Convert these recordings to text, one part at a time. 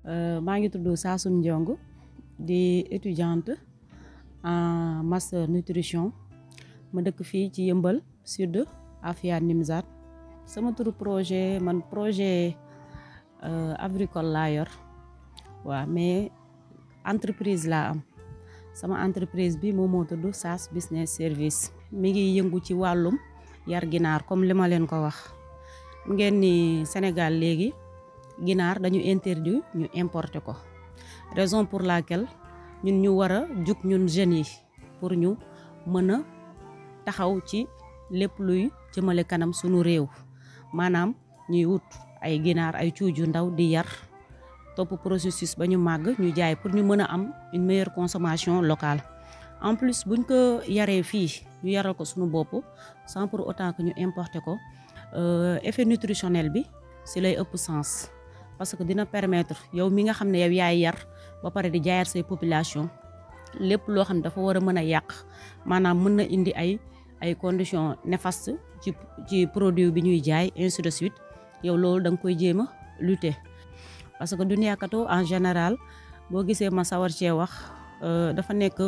maa ngi tudd Sassoum Ndiong di étudiante en master nutrition ma dëkk fii ci Yeumbeul Sud Afia Nimzat. sama turu projet projet agricole laa yor waaw mais entreprise laa am sama entreprise bi moom moo tudd SAS Business Service. mi ngi yëngu ci wàllum yar ginaar comme li ma leen ko wax. ngeen ni Sénégal léegi ginaar dañu interdit ñu importer ko raison pour laquelle ñun ñu war a jug ñun jeunes yi pour ñu mën a taxaw ci lépp luy jëmale kanam sunu réew maanaam ñuy wut ay ginaar ay cuuj yu ndaw di yar topp processus ba ñu màgg ñu jaay pour ñu mën a am une meilleure consommation locale. en plus buñ ko yaree fii ñu yaral ko sunu bopp sans pour autant que ñu importer ko effet nutritionnel bi si lay ëpp sens. parce que dina permettre yow mi nga xam ne yow yaay yar ba pare di jaayat say population lépp loo xam ne dafa war a mën a yàq maanaam mën na indi ay conditions néfastes ci produit bi ñuy jaay ainsi de suite yow loolu da nga koy jéem a lutter. parce que Dunia Kato en général boo gisee ma sawar cee wax dafa nekk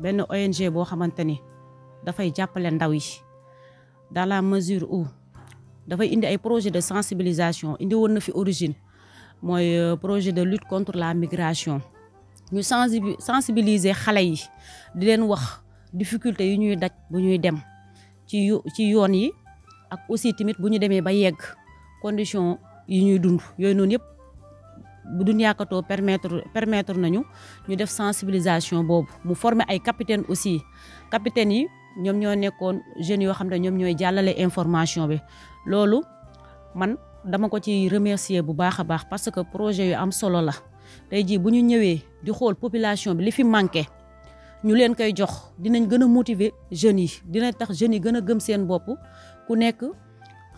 benn ONG boo xamante ni dafay jàppale ndaw yi dans la mesure où dafay indi ay projet de sensibilisation indi woon na fi origine. mooy projet de lutte contre la migration ñu sensibiliser xale yi di leen wax difficulté yi ñuy daj bu ñuy dem ci yoon yi ak aussi tamit bu ñu demee ba yegg condition yi ñuy dund yooyu noonu yëpp bu Dunia Kato permettre nañu ñu def sensibilisation boobu mu former ay capitaine aussi capitaine yi ñoom ñoo nekkoon jeunes yoo xam ne ñoom ñooy jàllale information bi loolu man dama ko ci remercier bu baax a baax parce que projet yu am solo la tey jii bu ñu ñëwee di xool population bi li fi manqué ñu leen koy jox dinañ gën a motiver jeunes yi dina tax jeunes yi gën a gëm seen bopp ku nekk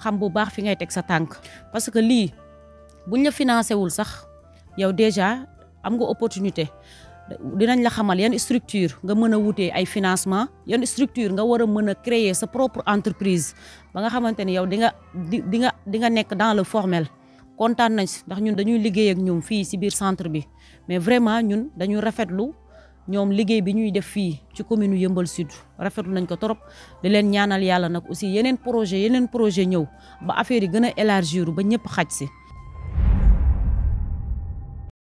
xam bu baax fi ngay teg sa tànk. parce que lii buñ la financé wul sax yow déjà am nga opportunité dinañ la xamal yan structure nga mën a wutee ay financement yan structure nga war a mën a créer sa propre entreprise ba nga xamante ni yow di nga nekk dans le formel. kontaan nañ si ndax ñun dañuy liggéey ak ñoom fii si biir centre bi mais vraiment ñun dañuy rafetlu ñoom liggéey bi ñuy def fii ci commune Yeumbeul Sud rafetlu nañ ko trop di leen ñaanal yàlla nag aussi yeneen projet ñëw ba affaire yi gën a élargir ba ñëpp xaj si.